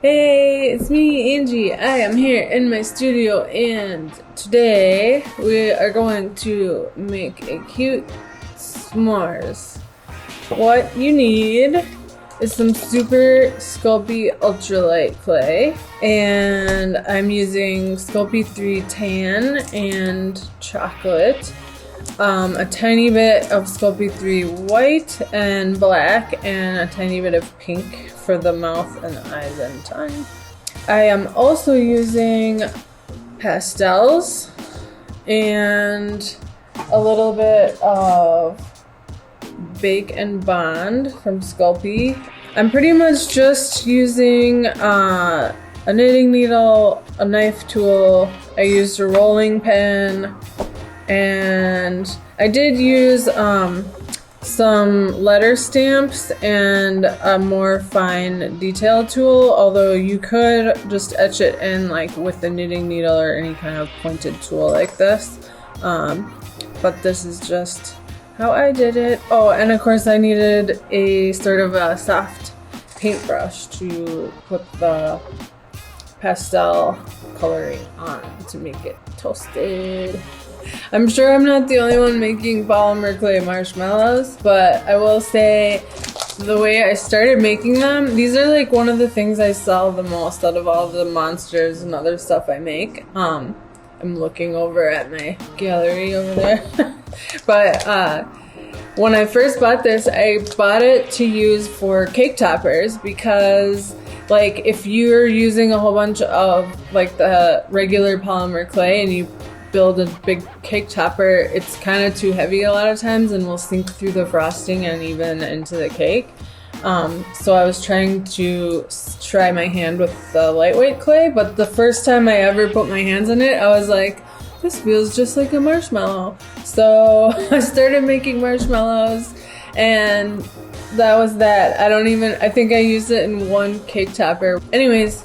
Hey, it's me, Angie. I am here in my studio, and today we are going to make a cute s'mores. What you need is some super Sculpey ultralight clay, and I'm using Sculpey 3 tan and chocolate, a tiny bit of Sculpey 3 white and black, and a tiny bit of pink for the mouth and eyes and tongue. I am also using pastels and a little bit of Bake and Bond from Sculpey. I'm pretty much just using a knitting needle, a knife tool. I used a rolling pin, and I did use some letter stamps and a more fine detail tool, although you could just etch it in like with the knitting needle or any kind of pointed tool like this. But this is just how I did it. Oh, and of course I needed a sort of a soft paintbrush to put the pastel coloring on to make it toasted. I'm sure I'm not the only one making polymer clay marshmallows, but I will say the way I started making them, these are like one of the things I sell the most out of all the monsters and other stuff I make. I'm looking over at my gallery over there. But when I first bought this, I bought it to use for cake toppers because like if you're using a whole bunch of like the regular polymer clay and you build a big cake topper, it's kind of too heavy a lot of times and will sink through the frosting and even into the cake. So I was trying to try my hand with the lightweight clay, but the first time I ever put my hands in it, I was like, this feels just like a marshmallow. So I started making marshmallows, and that was that. I think I used it in one cake topper. Anyways,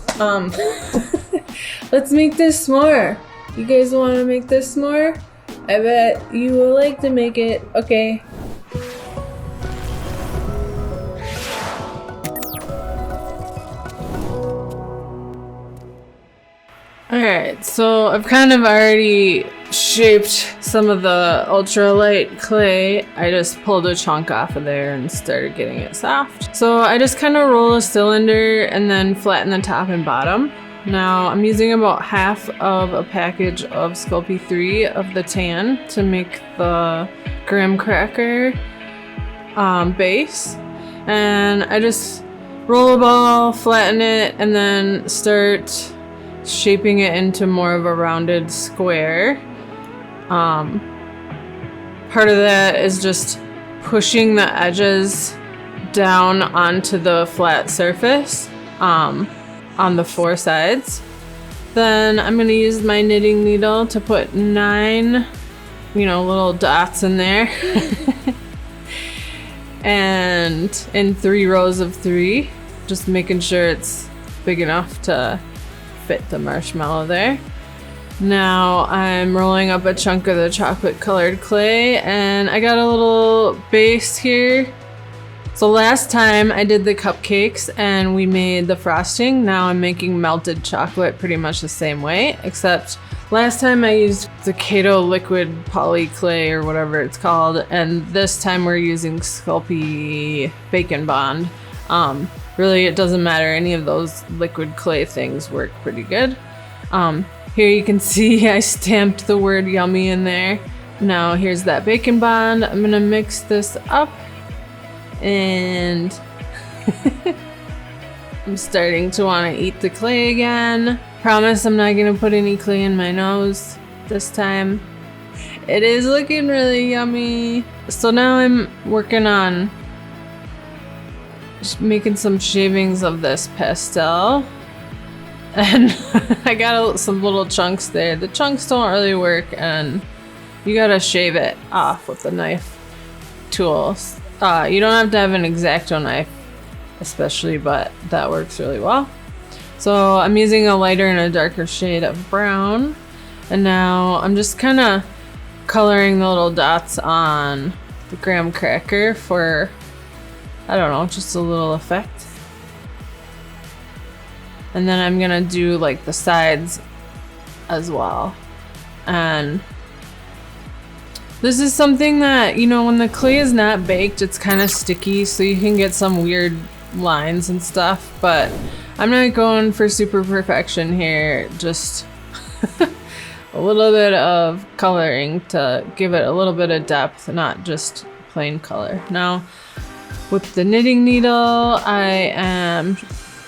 let's make this s'more. You guys want to make this s'more? I bet you will like to make it. Okay. Alright, so I've kind of already shaped some of the ultralight clay. I just pulled a chunk off of there and started getting it soft. So I just kind of roll a cylinder and then flatten the top and bottom. Now I'm using about half of a package of Sculpey 3 of the tan to make the graham cracker base. And I just roll a ball, flatten it, and then start shaping it into more of a rounded square. Part of that is just pushing the edges down onto the flat surface on the four sides. Then I'm going to use my knitting needle to put 9 little dots in there and in 3 rows of 3, just making sure it's big enough to fit the marshmallow there. Now I'm rolling up a chunk of the chocolate colored clay, and I got a little base here. So last time I did the cupcakes and we made the frosting. Now I'm making melted chocolate pretty much the same way, except last time I used the Kato liquid poly clay or whatever it's called, and this time we're using Sculpey Bake and Bond. Really, it doesn't matter. Any of those liquid clay things work pretty good. Here you can see I stamped the word yummy in there. Now here's that Bake and Bond. I'm gonna mix this up, and I'm starting to want to eat the clay again. Promise I'm not gonna put any clay in my nose this time. It is looking really yummy. So now I'm working on just making some shavings of this pastel, and I got some little chunks there. The chunks don't really work, and you gotta shave it off with the knife tools. You don't have to have an X-Acto knife especially, but that works really well. So I'm using a lighter and a darker shade of brown, and now I'm just kind of coloring the little dots on the graham cracker for, I don't know, just a little effect. And then I'm gonna do like the sides as well. And this is something that, you know, when the clay is not baked, it's kind of sticky, so you can get some weird lines and stuff, but I'm not going for super perfection here, just a little bit of coloring to give it a little bit of depth, not just plain color. Now, with the knitting needle, I am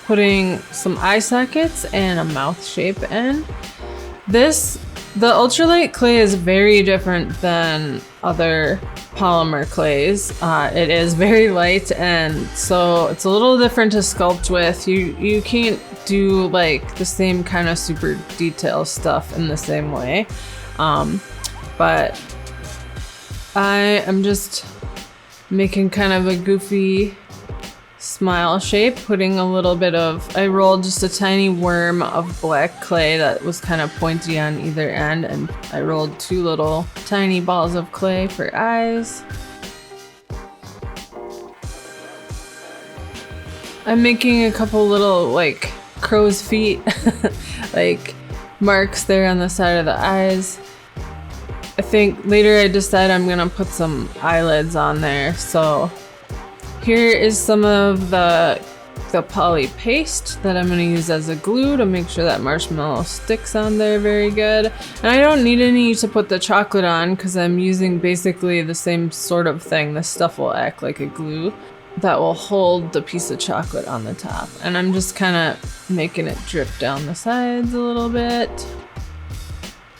putting some eye sockets and a mouth shape in. The ultralight clay is very different than other polymer clays. It is very light, and so it's a little different to sculpt with. You can't do like the same kind of super detail stuff in the same way. But I am just making kind of a goofy smile shape, putting a little bit of, I rolled just a tiny worm of black clay that was kind of pointy on either end, and I rolled 2 little tiny balls of clay for eyes. I'm making a couple little like crow's feet like marks there on the side of the eyes. I think later I decide I'm gonna put some eyelids on there, so here is some of the poly paste that I'm going to use as a glue to make sure that marshmallow sticks on there very good. And I don't need any to put the chocolate on because I'm using basically the same sort of thing. This stuff will act like a glue that will hold the piece of chocolate on the top. And I'm just kind of making it drip down the sides a little bit.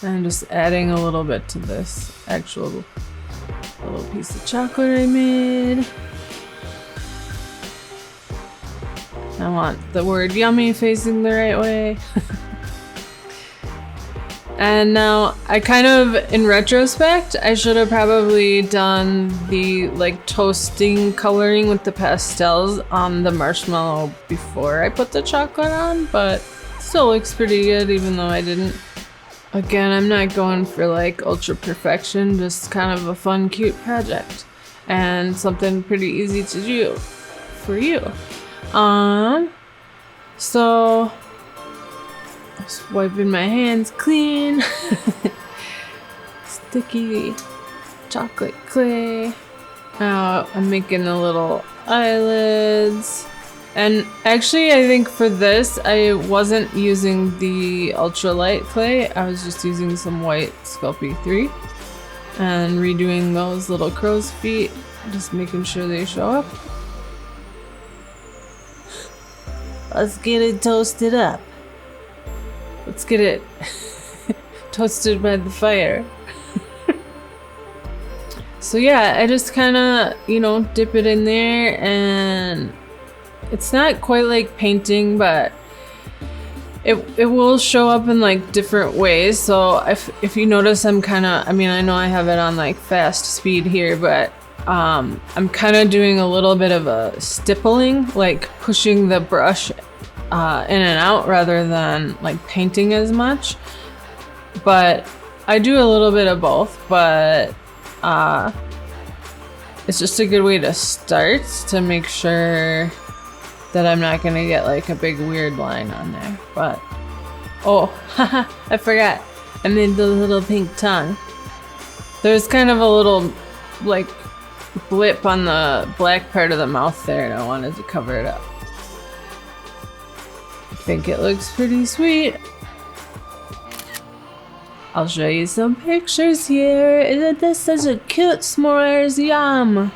And just adding a little bit to this actual little piece of chocolate I made. I want the word yummy facing the right way. And now I kind of, in retrospect, I should have probably done the like toasting coloring with the pastels on the marshmallow before I put the chocolate on, but still looks pretty good even though I didn't. Again, I'm not going for like ultra perfection, just kind of a fun, cute project and something pretty easy to do for you. So just wiping my hands clean. Sticky chocolate clay. Now I'm making the little eyelids. And actually I think for this I wasn't using the ultralight clay. I was just using some white Sculpey 3 and redoing those little crow's feet, just making sure they show up. Let's get it toasted up. Let's get it toasted by the fire. So yeah, I just kind of, you know, dip it in there, and it's not quite like painting, but it will show up in like different ways. So if you notice, I'm kind of, I mean, I know I have it on like fast speed here, but I'm kind of doing a little bit of a stippling, like pushing the brush in and out rather than like painting as much. But I do a little bit of both, but it's just a good way to start to make sure that I'm not gonna get like a big weird line on there. But oh, haha, I forgot. I made the little pink tongue. There's kind of a little like blip on the black part of the mouth there, and I wanted to cover it up. I think it looks pretty sweet. I'll show you some pictures here. Isn't this such a cute s'mores? Yum!